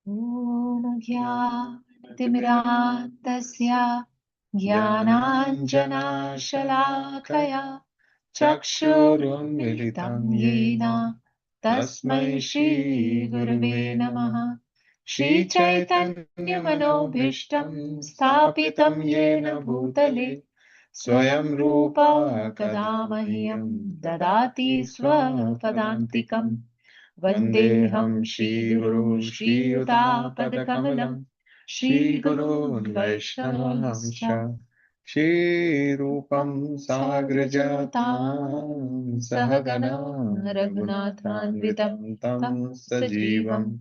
ज्ञानतिमिरान्धस्य ज्ञानाञ्जनशलाकया चक्षुरुन्मिलितं येन तस्मै श्रीगुरवे नमः। श्रीचैतन्यमनोभीष्टं स्थापितं येन भूतले स्वयं रूपा कदा मह्यं ददाति स्वपदान्तिकम्। वन्देऽहं श्रीगुरो श्रीयुतापदकमलं श्रीगुरून् वैष्णवांश्च श्रीरूपं साग्रजातां सहगणा रघुनाथान्वितं तं सजीवम्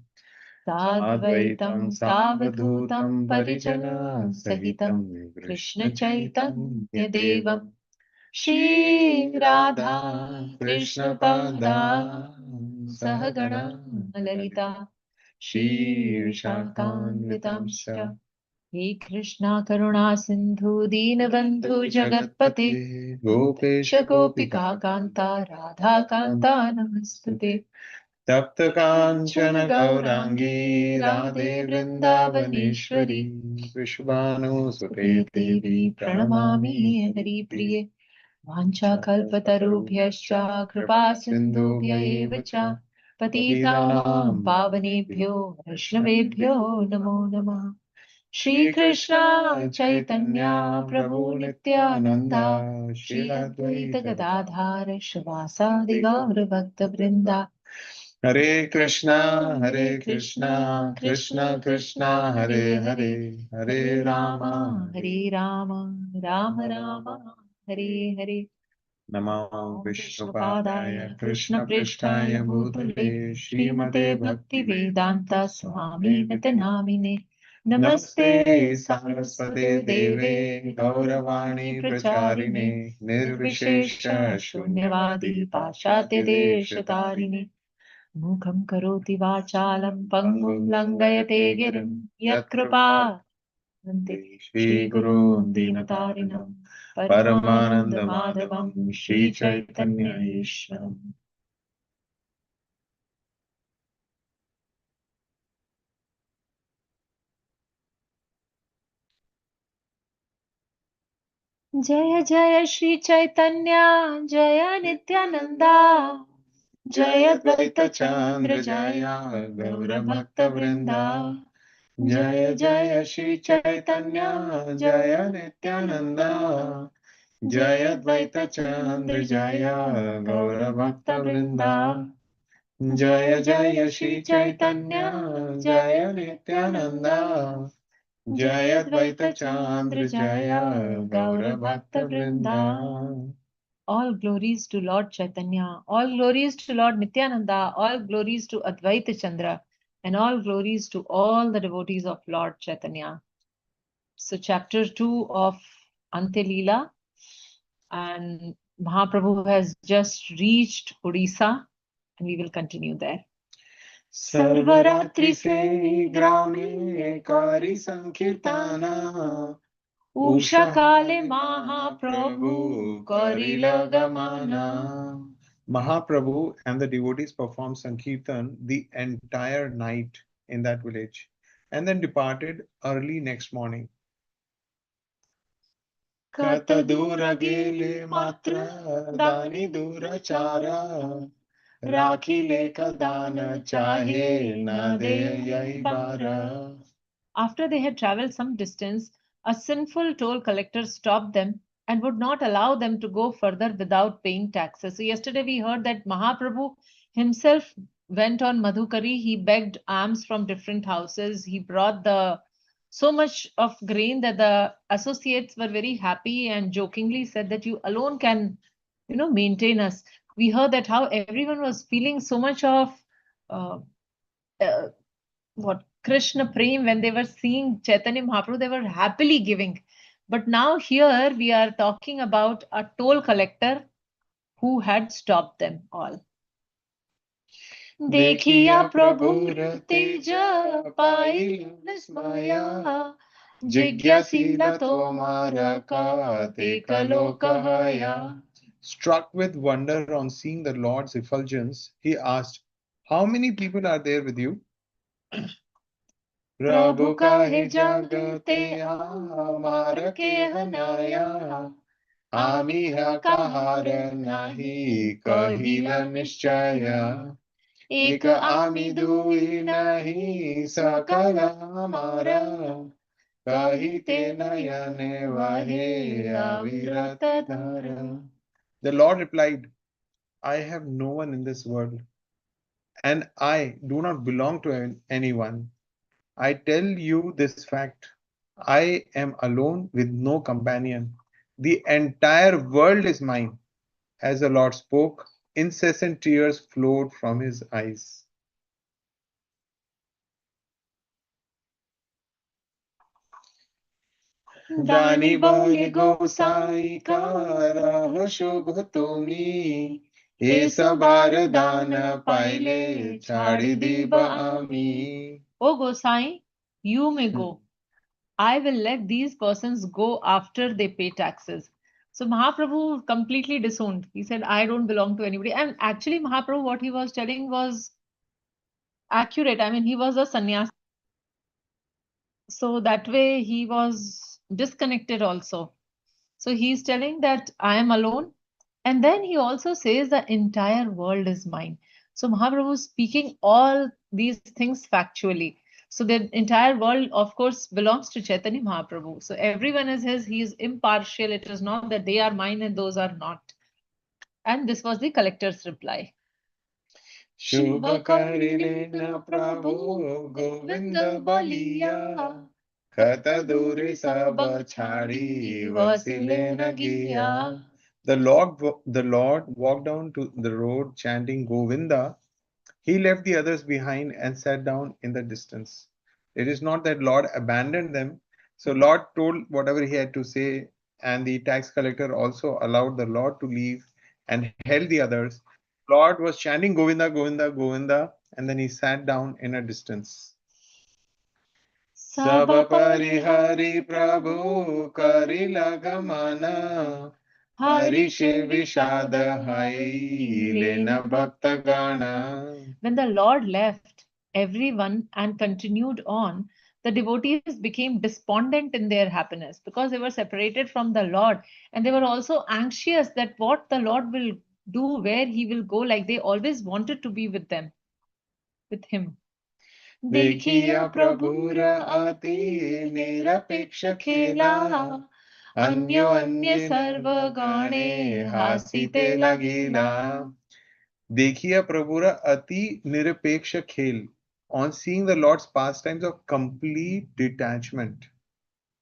साद्वैतं सावधूतं परिजनसहितं कृष्णचैतन्यदेवम् श्रीराधा कृष्णपादान् सहगणा ललिता श्रीविशाखान्वितांश्च हे कृष्णा करुणा सिन्धु दीनबन्धु जगत्पते गोपेश गोपिका कान्ता राधा कान्ता नमस्तुते। तप्त कांचन गौरांगी राधे वृंदावनेश्वरी विश्वानुसुते देवी प्रणमामि हरिप्रिये। वाञ्छाकल्पतरुभ्यश्च कृपा सिन्धुभ्य एव च पतितानां पावनेभ्यो वैष्णवेभ्यो नमो नमः। श्रीकृष्ण चैतन्य प्रभु नित्यानन्द श्री अद्वैत गदाधर श्रीवासादि गौर भक्तवृन्द। हरे कृष्णा कृष्ण कृष्ण हरे हरे, हरे राम राम राम हरे हरे। नमो विष्णुपादाय कृष्णप्रेष्ठाय भूतले श्रीमते भक्तिवेदान्त स्वामिनिति नामिने। नमस्ते सरस्वते देवे गौरवाणी प्रचारिणे निर्विशेष शून्यवादी पाश्चात्य देशतारिणे। मूकं करोति वाचालं पङ्गुं लङ्घयते गिरिं यत्कृपा वन्दे श्रीगुरून् दीनतारिणं परमानन्दमाधवं श्रीचैतन्य ईश्वरम्। जय जय श्री चैतन्य जय नित्यानंदा जय अद्वैत चंद्र जय गौर भक्त वृंदा। जय जय श्री चैतन्य जय नित्यानंदा जय अद्वैत चंद्र जय गौर भक्त वृंदा। जय जय श्री चैतन्य जय नित्यानंदा जय अद्वैत चंद्र जय गौर भक्त वृंदा। All glories to Lord Chaitanya, all glories to Lord Nityananda, all glories to Advaita Chandra, and all glories to all the devotees of Lord Chaitanya. So, chapter 2 of Ante Leela, and Mahaprabhu has just reached Odisha, and we will continue there. सर्वरात्रि से ग्रामे कारी संकीर्तना उषा काले Mahaprabhu Karila Gamana. Mahaprabhu and the devotees performed Sankirtan the entire night in that village and then departed early next morning. Kata dura gele matra dani dura chara rakhi lekal dana chahe na de yai bara. After they had traveled some distance, a sinful toll collector stopped them and would not allow them to go further without paying taxes. So, yesterday we heard that Mahaprabhu himself went on Madhukari. He begged alms from different houses. He brought the so much of grain that the associates were very happy and jokingly said that you alone can, maintain us. We heard that how everyone was feeling so much of uh, uh, what Krishna Prem when they were seeing Chaitanya Mahaprabhu, they were happily giving. But now here we are talking about a toll collector who had stopped them all. देखिया प्रभुर तेज पाई विस्मया जिज्ञासीला तोमारा का देखलो कहया. Struck with wonder on seeing the Lord's effulgence, he asked, "How many people are there with you?" प्रभु कहे जगते आमार के हनाया, आमिह काहार नाही कहिला निश्चय, एक आमी दुई नहीं सकल हमारा, कहिते नयने वहे अविरत धारा. The Lord replied, I have no one in this world, and I do not belong to anyone. I tell you this fact: I am alone with no companion. The entire world is mine. As the Lord spoke, incessant tears flowed from his eyes. दानी बोले गोसाई का राह शुभ तुम्ही, हे सबार दान पाइले छाड़ी दीब आमी. O Gosai, you may go. I will let these persons go after they pay taxes. So Mahaprabhu completely disowned. He said, I don't belong to anybody. And actually, Mahaprabhu, what he was telling was accurate. I mean, he was a sannyasi. So that way he was disconnected also. So he's telling that I am alone. And then he also says the entire world is mine. So Mahaprabhu is speaking all these things factually. So the entire world, of course, belongs to Chaitanya Mahaprabhu. So everyone is his. He is impartial. It is not that they are mine and those are not. And this was the collector's reply. शुभ करिले न प्रभु गोविंद बलिया, खत दूरी सब छाड़ी वसिले न गिया. The Lord walked down to the road chanting Govinda. He left the others behind and sat down in the distance. It is not that Lord abandoned them. So Lord told whatever he had to say, and the tax collector also allowed the Lord to leave and held the others. Lord was chanting Govinda, Govinda, Govinda, and then he sat down in a distance. सब परिहरि प्रभु करि लगमना, हरि से विषाद हई लेन भक्त गण. When the Lord left everyone and continued on, the devotees became despondent in their happiness because they were separated from the Lord, and they were also anxious that what the Lord will do, where he will go, like they always wanted to be with them, with him. देखिया प्रभुर अति निरपेक्ष खेला, अन्यो अन्य सर्व गणे हासिते लगिला. देखिया प्रभुर अति निरपेक्ष खेल. On seeing the Lord's pastimes of complete detachment.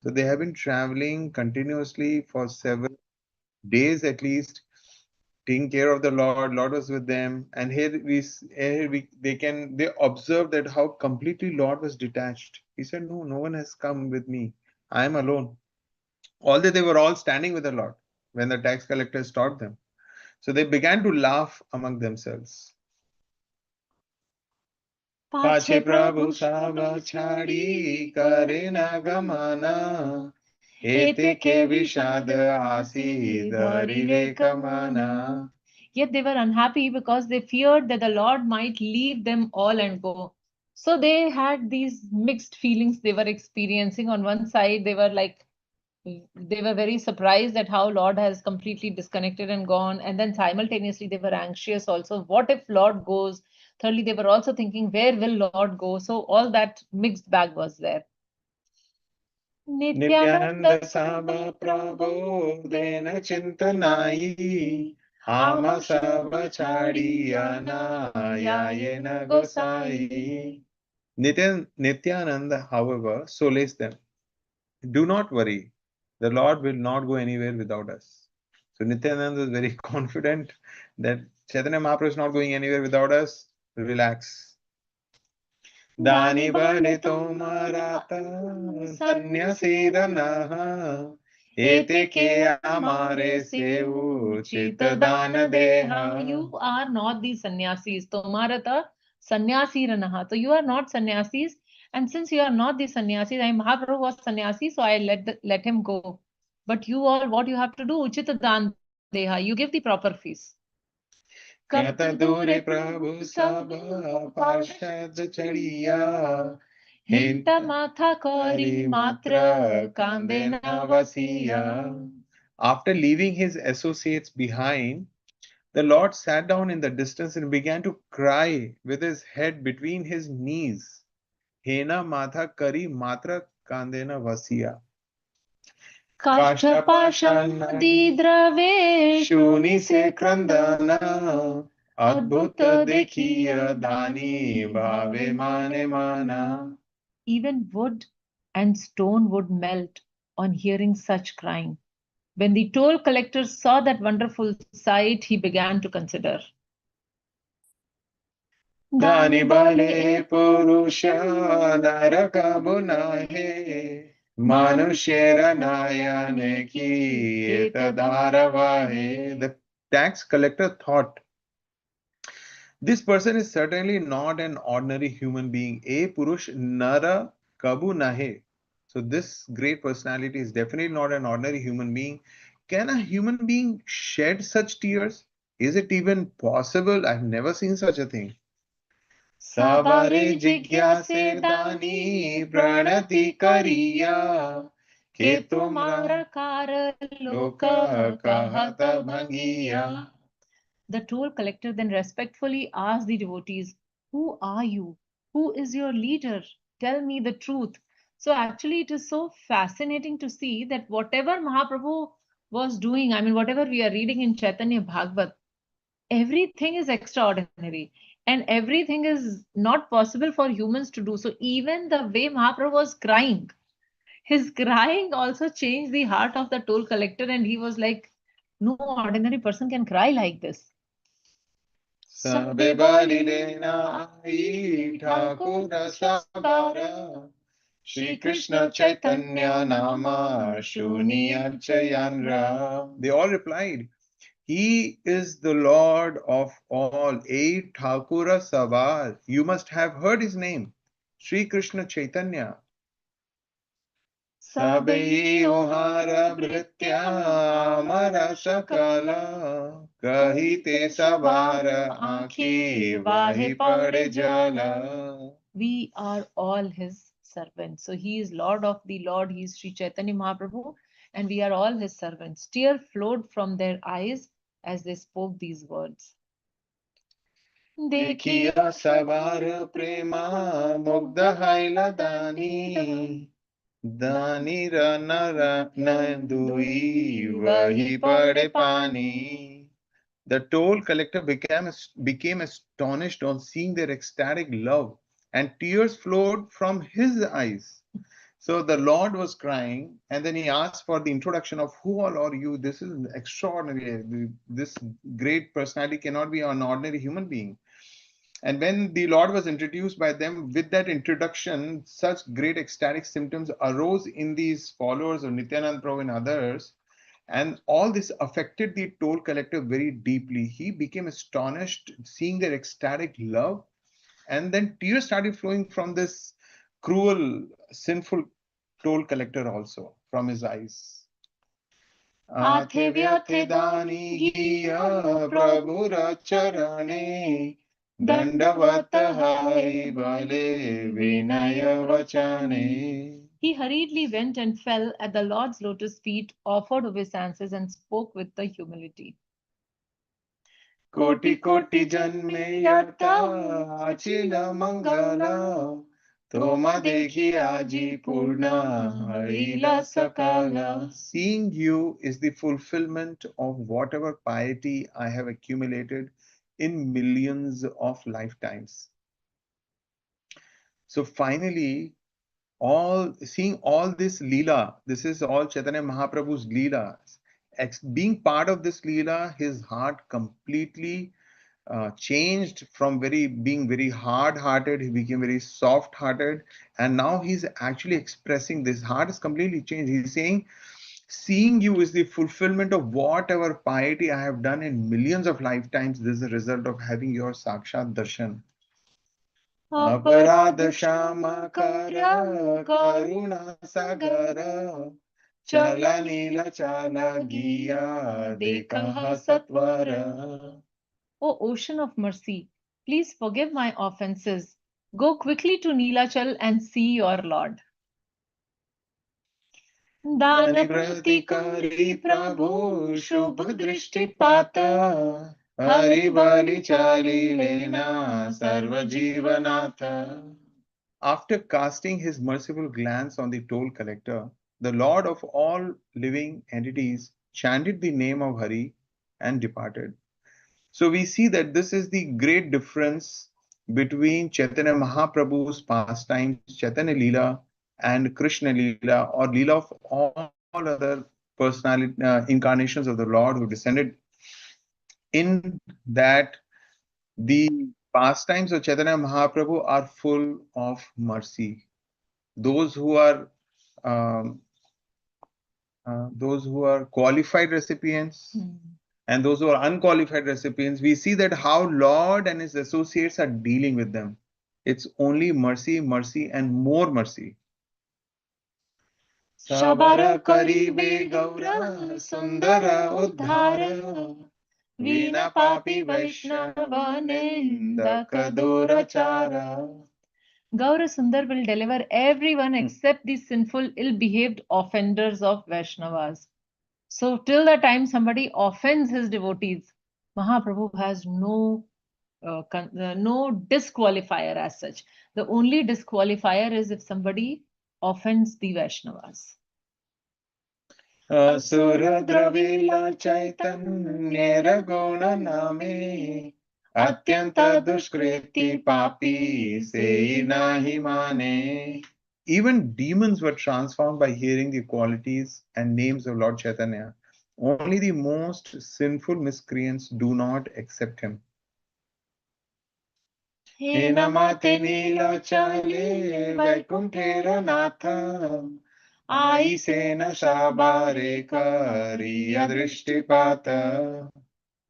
So they have been traveling continuously for several days at least, taking care of the Lord. Lord was with them, and they observe that how completely Lord was detached. He said, "No, no one has come with me. I am alone." Although they were all standing with the Lord when the tax collectors stopped them, so they began to laugh among themselves. पाछे प्रभु सब छाड़ी करे न गमना, एते के विषाद आसी धरिले कमना. Yet they were unhappy because they feared that the Lord might leave them all and go. So they had these mixed feelings they were experiencing. On one side, they were very surprised at how Lord has completely disconnected and gone. And then simultaneously, they were anxious also. What if Lord goes? Thirdly, they were also thinking, where will Lord go? So all that mixed bag was there. Nityanand सब प्रभु then चिंतनाई, हम सब छाड़ी अनायाये न गोसाई. Nityananda, however, solaced them. Do not worry, the Lord will not go anywhere without us. So Nityananda was very confident that Chaitanya Mahaprabhu is not going anywhere without us. Relax. दानी बने तुम्हारा सन्यासी रना, एते के हमारे से उचित दान देहा. You are not the sannyasis. Tomarata sannyasi ranaha. So you are not sannyasis. And since you are not the sannyasis, I Mahaprabhu was sannyasi, so I let him go. But you all, what you have to do, uchita dan deha. You give the proper fees. कत दूरे प्रभु सब पार्षद चढ़िया, Hinta matha kori matra kandena vasiya. After leaving his associates behind, the Lord sat down in the distance and began to cry with his head between his knees. Hena matha kari matra kandena vasiya. काष्ठपाषाण नदी द्रवे शूनि से क्रंदना अद्भुत देखिय दानी भावे माने माना. Even wood and stone would melt on hearing such crying. When the toll collector saw that wonderful sight, he began to consider. दानी भले पुरुष नरक बुनाहे मनुष्य नायने की धारावाहे. The tax collector thought, this person is certainly not an ordinary human being. A Purush Nara Kabu Nahe. So, this great personality is definitely not an ordinary human being. Can a human being shed such tears? Is it even possible? I've never seen such a thing. Sabare jigyase dani pranati kariya ke tumhara kar loka kahata bhangiya. The toll collector then respectfully asked the devotees, who are you? Who is your leader? Tell me the truth. So, actually, it is so fascinating to see that whatever Mahaprabhu was doing, I mean, whatever we are reading in Chaitanya Bhagavat, everything is extraordinary and everything is not possible for humans to do. So, even the way Mahaprabhu was crying, his crying also changed the heart of the toll collector, and he was like, no ordinary person can cry like this. Sabe balilena ai Thakur Sabara Shri Krishna Chaitanya Nama Shuni Archayanra. They all replied, he is the Lord of all, A Thakura Savar. You must have heard his name, Sri Krishna Chaitanya. Sabai ohara bhritya amara sakala kahite sabara aankhi vahi pade jala. We are all his servants. So he is Lord of the Lord, he is Sri Chaitanya Mahaprabhu, and we are all his servants. Tears flowed from their eyes as they spoke these words. देखिया सवार प्रेमा मुग्ध हैला दानी दानी run दुई वही पड़े पानी. The toll collector became astonished on seeing their ecstatic love, and tears flowed from his eyes. So the Lord was crying, and then he asked for the introduction of who all are you? This is extraordinary. This great personality cannot be an ordinary human being. And when the Lord was introduced by them, with that introduction, such great ecstatic symptoms arose in these followers of Nityanand Prabhu and others. And all this affected the toll collector very deeply. He became astonished seeing their ecstatic love. And then tears started flowing from this cruel, sinful toll collector also from his eyes. आथे व्यथे दानी गिया प्रभुर चरणे दंडवत है भले विनय वचने. He hurriedly went and fell at the Lord's lotus feet, offered obeisances, and spoke with the humility. कोटि कोटि जन्मे यता अचिल Mangla Toma dekhi aji purna haila sakala. Seeing you is the fulfillment of whatever piety I have accumulated in millions of lifetimes. So finally, seeing all this Leela, this is all Chaitanya Mahaprabhu's Leela. Being part of this Leela, his heart completely changed from being very hard-hearted. He became very soft-hearted, and now he's actually expressing this. Heart is completely changed. He's saying, seeing you is the fulfillment of whatever piety I have done in millions of lifetimes. This is a result of having your Sakshat Darshan. Aparad Shama Kara Karuna Sagara Chala Nila Chala Giya Dekaha Satvara. O ocean of mercy, please forgive my offenses. Go quickly to Neelachal and see your Lord. दान प्रतिकारी प्रभु शुभ दृष्टिपात हरि बलि चाली लेना सर्व Jivnath. After casting his merciful glance on the toll collector, the Lord of all living entities chanted the name of Hari and departed. So we see that this is the great difference between Chaitanya Mahaprabhu's pastimes, Chaitanya Leela, and Krishna Leela, or Leela of all other personality incarnations of the Lord who descended, in that the pastimes of Chaitanya Mahaprabhu are full of mercy. Those who are um, qualified recipients and those who are unqualified recipients, we see that how Lord and his associates are dealing with them. It's only mercy, mercy, and more mercy. Sabar karibe gaura sundara uddhara vina papi vaishnava nindakadurachara. Gaura Sundar will deliver everyone except the sinful, ill-behaved offenders of Vaishnavas. So till the time somebody offends his devotees, Mahaprabhu has no disqualifier as such. The only disqualifier is if somebody offends the Vaishnavas. Asura dravila chaitanya guna name atyanta duskriti papi se nahi mane. Even demons were transformed by hearing the qualities and names of Lord Chaitanya. Only the most sinful miscreants do not accept him. He namate nila chale vaikuntera natha ai sena sabare kari adrishtipata.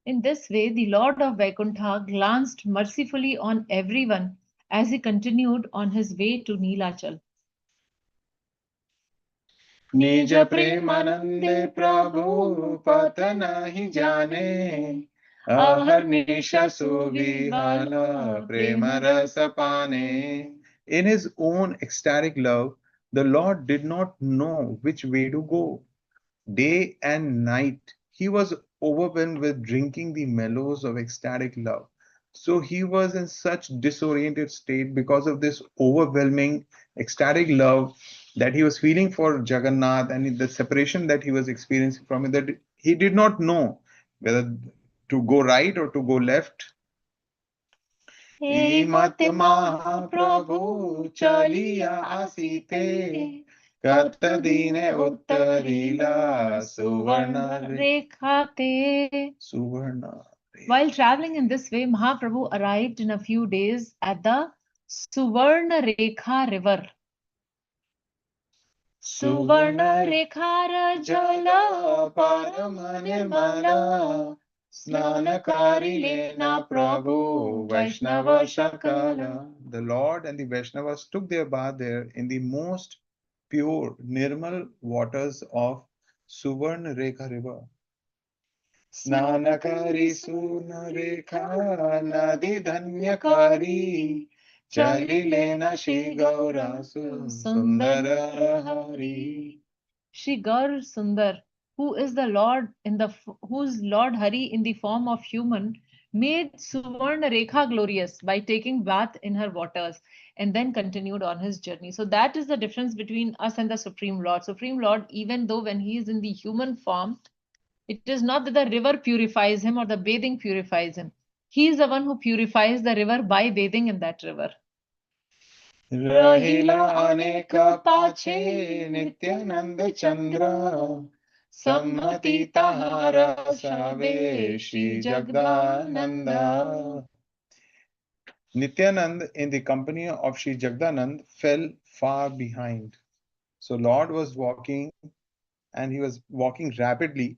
In this way, the Lord of Vaikuntha glanced mercifully on everyone as he continued on his way to Neelachal. निज प्रेमानंदे प्रभु पत नहीं जाने अहर्निशा सुविहाला prema rasa pane. In his own ecstatic love, the Lord did not know which way to go. Day and night, he was overwhelmed with drinking the mellows of ecstatic love. So he was in such disoriented state because of this overwhelming ecstatic love that he was feeling for Jagannath and the separation that he was experiencing from it, that he did not know whether to go right or to go left. मत महाप्रभु चलिया आसीते कत दिन उत्तरीला सुवर्ण Rekhate. सुवर्ण. While traveling in this way, Mahaprabhu arrived in a few days at the Suvarna Rekha river. Suvarna Rekhara Jala Parama Nirmala Snanakari Lena Prabhu Vaishnava Shakala. The Lord and the Vaishnavas took their bath there in the most pure, nirmal waters of Suvarna Rekha river. Snanakari Surna Rekha Nadi Dhanyakari Chali Lena Shri Gaura Sundara Hari. Shri Gaur Sundar, who is the Lord whose Lord Hari in the form of human, made Suvarna Rekha glorious by taking bath in her waters and then continued on his journey. So that is the difference between us and the Supreme Lord. Supreme Lord, even though when he is in the human form, it is not that the river purifies him or the bathing purifies him. He is the one who purifies the river by bathing in that river. रहिला अनेक पाछे नित्यानंद चंद्र सम्मति तहार सवे Shri Jagdananda. Nityanand, in the company of Sri Jagdanand, fell far behind. So Lord was walking and he was walking rapidly.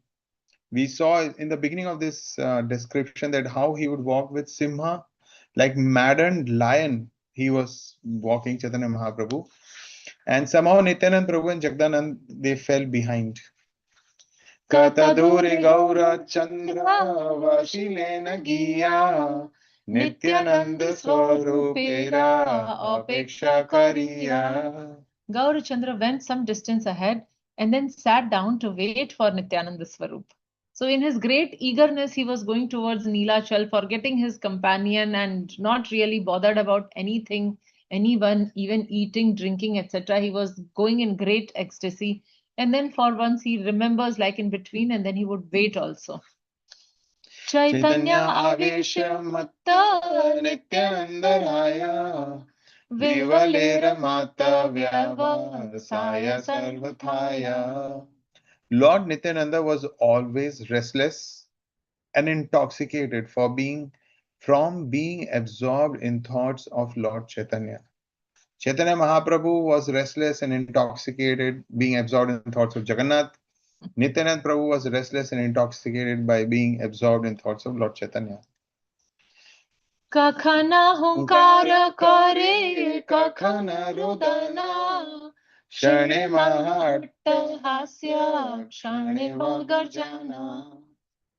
We saw in the beginning of this description that how he would walk with Simha, like maddened lion. He was walking Chaitanya Mahaprabhu. And somehow Nityanand Prabhu and Jagdanand, they fell behind. Kataduri Gaura Chandra Vashilena Giya Nityanand स्वरूपेरा अपेक्षा करिया. Gaurachandra went some distance ahead and then sat down to wait for Nityananda Swarup. So, in his great eagerness, he was going towards Neelachal, forgetting his companion and not really bothered about anything, anyone, even eating, drinking, etc. He was going in great ecstasy. And then, for once, he remembers, like in between, and then he would wait also. चैतन्य आवेश मत्त नित्यानंद राया विवलेर माता व्यवसाय सर्वथाया. Lord Nityananda was always restless and intoxicated from being absorbed in thoughts of Lord Chaitanya. Chaitanya Mahaprabhu was restless and intoxicated, being absorbed in thoughts of Jagannath. Nityanand Prabhu was restless and intoxicated by being absorbed in thoughts of Lord Chaitanya. Kakhana hunkara kare, kakhana rudana, Shane Mahatta hasya, shane vagarjana.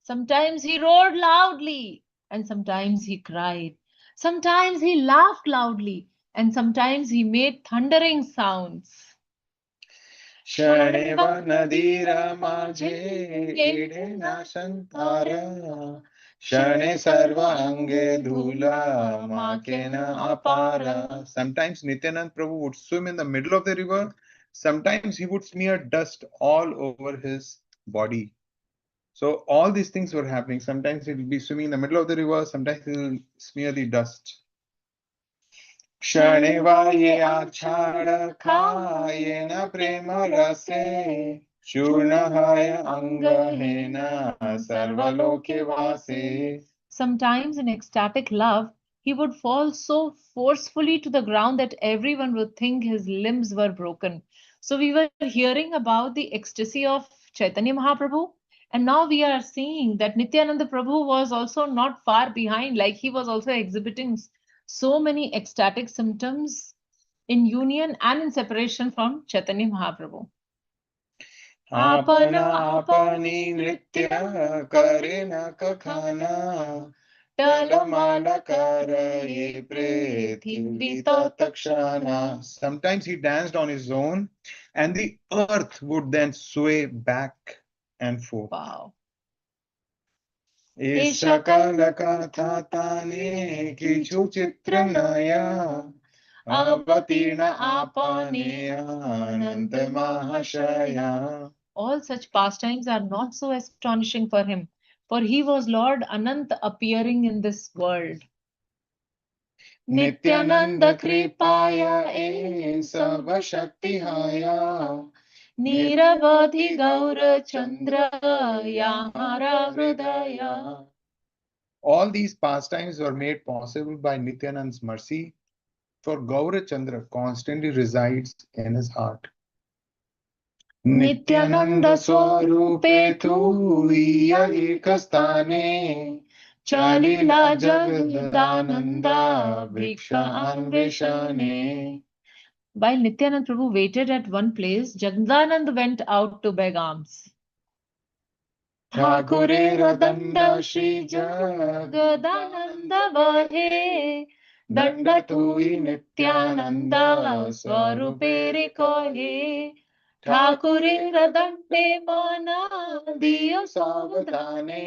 Sometimes he roared loudly, and sometimes he cried. Sometimes he laughed loudly, and sometimes he made thundering sounds. शणेव नदीरा माझे एडे नाशंतारा शणे सर्व अंगे Dhula माकेन अपारा. Sometimes Nityanand Prabhu would swim in the middle of the river. Sometimes he would smear dust all over his body. So all these things were happening. Sometimes he will be swimming in the middle of the river. Sometimes he will smear the dust. क्षणेवाये आछाड़ खाये न प्रेम रसे चूर्णहाय अंगहेन सर्वलोके वासे. Sometimes in ecstatic love, he would fall so forcefully to the ground that everyone would think his limbs were broken. So we were hearing about the ecstasy of Chaitanya Mahaprabhu, and now we are seeing that Nityananda Prabhu was also not far behind, like he was also exhibiting so many ecstatic symptoms in union and in separation from Chaitanya Mahaprabhu. आपन आपनी नृत्य करे न कखाना टलमल करे पृथ्वी तत्क्षणा. Sometimes he danced on his own and the earth would then sway back and forth. Wow. इस सकल कथा ताने किछु चित्र नया अवतीर्ण आपने अनंत महाशया. All such pastimes are not so astonishing for him, for he was Lord Anant appearing in this world. Nityanand कृपाया ए सब शक्ति हाया निरवधि गौर चंद्र याहरा हृदया. All these pastimes were made possible by Nityanand's mercy, for Gaurachandra constantly resides in his heart. Nityanand स्वरूपे तू एक स्थाने चालीला जगदानंदा भिक्षा अन्वेषणे. While Nityanand Prabhu waited at one place, Jagannath went out to beg alms. ठाकुरेर दंड श्री जगदानंद वहे दंड तुई नित्यानंद स्वरूपे रे कहे. ठाकुरेर दंडे मना दियो सावधाने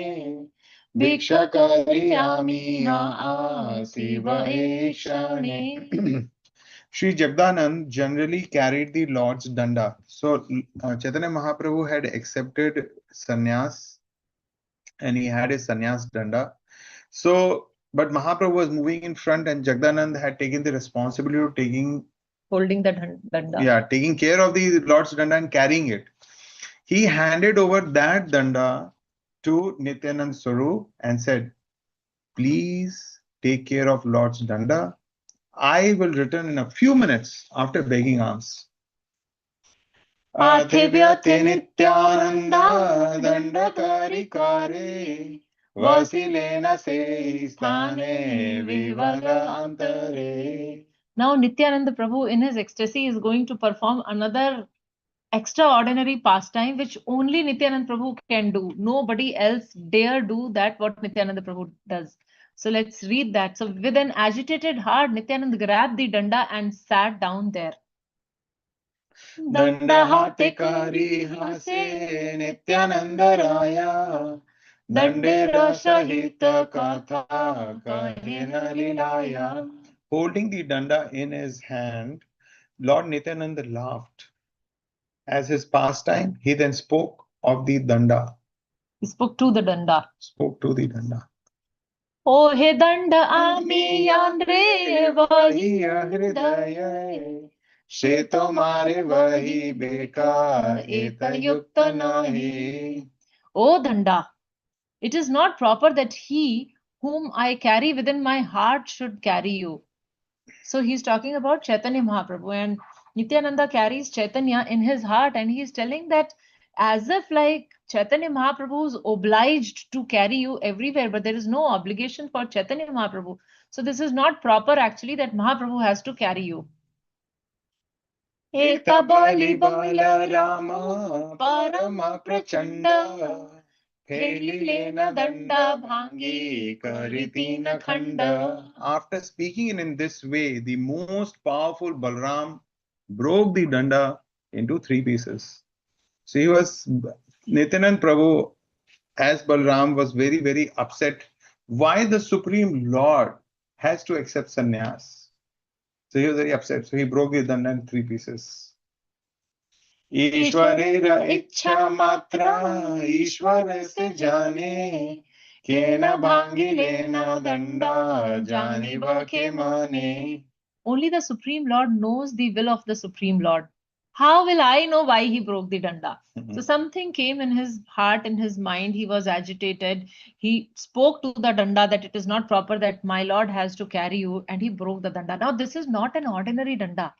भिक्षा करी आमी आसिव एक क्षणे. Sri Jagdanand generally carried the Lord's danda. So Chaitanya Mahaprabhu had accepted sannyas and he had his sannyas danda. So, but Mahaprabhu was moving in front and Jagdanand had taken the responsibility of Holding the danda. Yeah, taking care of the Lord's danda and carrying it. He handed over that danda to Nityanand Swarup and said, please take care of Lord's danda. I will return in a few minutes after begging alms. Athivyate nityananda dandakari kare vasilena se sthane vivala antare. Now Nityananda Prabhu in his ecstasy is going to perform another extraordinary pastime which only Nityananda Prabhu can do. Nobody else dare do that what Nityananda Prabhu does. So let's read that. So with an agitated heart, Nityanand grabbed the danda and sat down there. दंड हाथे करी हासे नित्यानंद राया दंडेर सहित कथा कहे न लीलाया. Holding the danda in his hand, Lord Nityananda laughed. As his pastime, he then spoke of the danda. He spoke to the danda. Spoke to the danda. ओ हे दंड आम्ही यांद्रे वही हृदय से तुम्हारे वही बेका एक युक्त नाही. O Danda, it is not proper that he whom I carry within my heart should carry you. So he's talking about Chaitanya Mahaprabhu, and Nityananda carries Chaitanya in his heart, and he's telling that as if like Chaitanya Mahaprabhu is obliged to carry you everywhere, but there is no obligation for Chaitanya Mahaprabhu. So this is not proper actually that Mahaprabhu has to carry you. एक बलि बलराम परम प्रचंड फैली लेना दंड भांगी करी तीन खंड. After speaking in this way, the most powerful Balram broke the danda into three pieces. So he was Nityanand Prabhu as Balram was very very upset why the Supreme Lord has to accept sannyas. So he was very upset. So he broke the danda in three pieces. ईश्वरेर इच्छा मात्र ईश्वर से जाने के न भांगी लेना दंडा जाने के माने. Only the Supreme Lord knows the will of the Supreme Lord. How will I know why he broke the danda? So something came in his heart, in his mind. He was agitated. He spoke to the danda that it is not proper that my Lord has to carry you, and he broke the danda. Now, this is not an ordinary danda.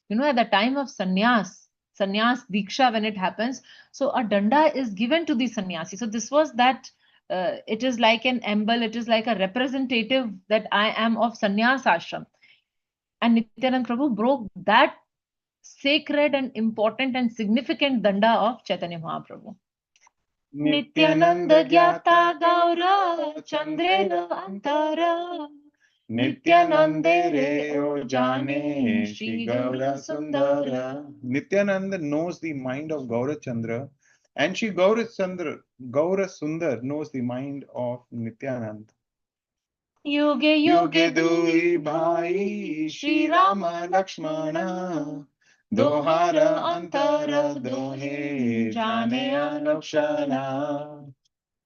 You know, at the time of sannyas diksha, when it happens, so a danda is given to the sannyasi. So this was that. It is like an emblem. It is like a representative that I am of sannyas ashram. And Nityanand Prabhu broke that sacred and important and significant danda of Chaitanya Mahaprabhu. Nityanand ज्ञाता गौर चंद्रेर अंतर नित्यानंदे रे ओ जाने Shri Gaura Sundara. Nityananda knows the mind of Gaura Chandra, and Shri Gaura Sundar knows the mind of Nityanand. युगे युगे दुई भाई श्री राम लक्ष्मण दोहार अंतर दोहे जाने अनुक्षणा.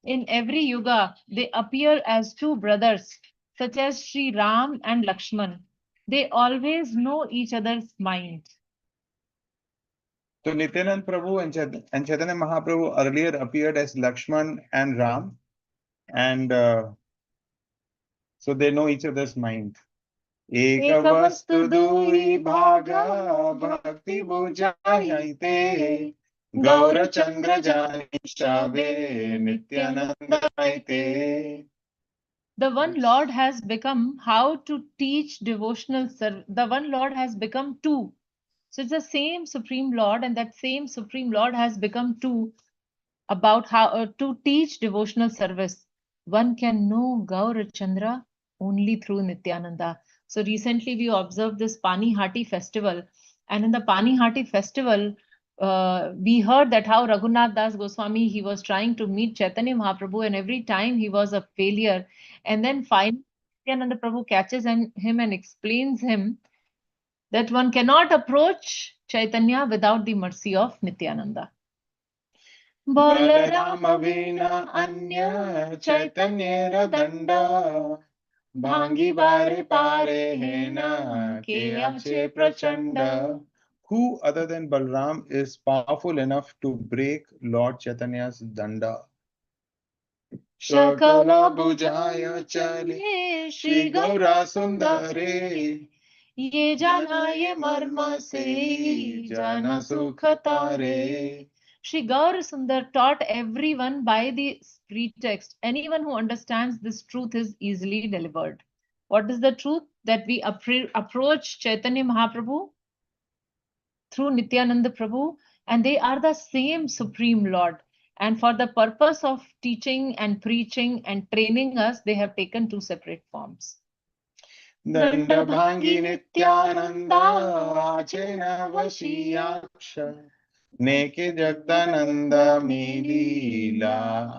In every yuga, they appear as two brothers, such as Sri Ram and Lakshman. They always know each other's mind. So Nityanand Prabhu and Chaitanya Mahaprabhu earlier appeared as Lakshman and Ram, and so they know each other's mind. एक वस्तु दुई भागा भक्ति बुझाइते गौर चंद्र जानिष्ठावे Nityanand आइते. The one Lord has become how to teach devotional service. The one Lord has become two. So it's the same Supreme Lord, and that same Supreme Lord has become two about how to teach devotional service. One can know Gaur Chandra only through Nityananda. So recently we observed this Pani Hati festival, and in the Pani Hati festival, we heard that how Raghunath Das Goswami, he was trying to meet Chaitanya Mahaprabhu, and every time he was a failure. And then finally, Nityananda Prabhu catches him and explains him that one cannot approach Chaitanya without the mercy of Nityananda. Balram विना अन्य चैतन्य दंड भांगी बारे पारे है ना के अच्छे प्रचंड. Who other than Balram is powerful enough to break Lord Chaitanya's danda? Shakala bujaya chale Shri Gaura Sundare ये जाना ये मर्म से जाना सुख तारे. Shri Gaur Sundar taught everyone by the pretext. Anyone who understands this truth is easily delivered. What is the truth? That we approach Chaitanya Mahaprabhu through Nityananda Prabhu, and they are the same Supreme Lord. And for the purpose of teaching and preaching and training us, they have taken two separate forms. Dandabhangi Nityananda आचेन वशीयाक्ष नेके जगदानंदा मेलीला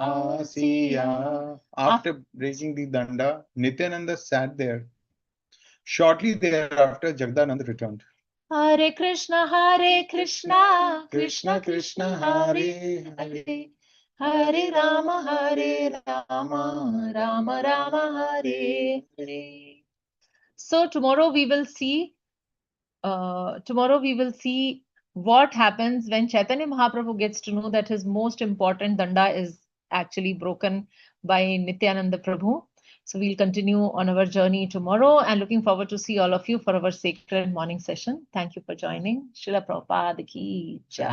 आसिया. After breaking the danda, Nityananda sat there. Shortly thereafter, Jagdananda returned. Hare Krishna, Krishna Krishna, Hare Hare, Hare Rama, Rama Rama, Hare Hare. So tomorrow we will see what happens when Chaitanya Mahaprabhu gets to know that his most important danda is actually broken by Nityananda Prabhu. So we'll continue on our journey tomorrow and looking forward to see all of you for our sacred morning session. Thank you for joining. Srila Prabhupada ki jai.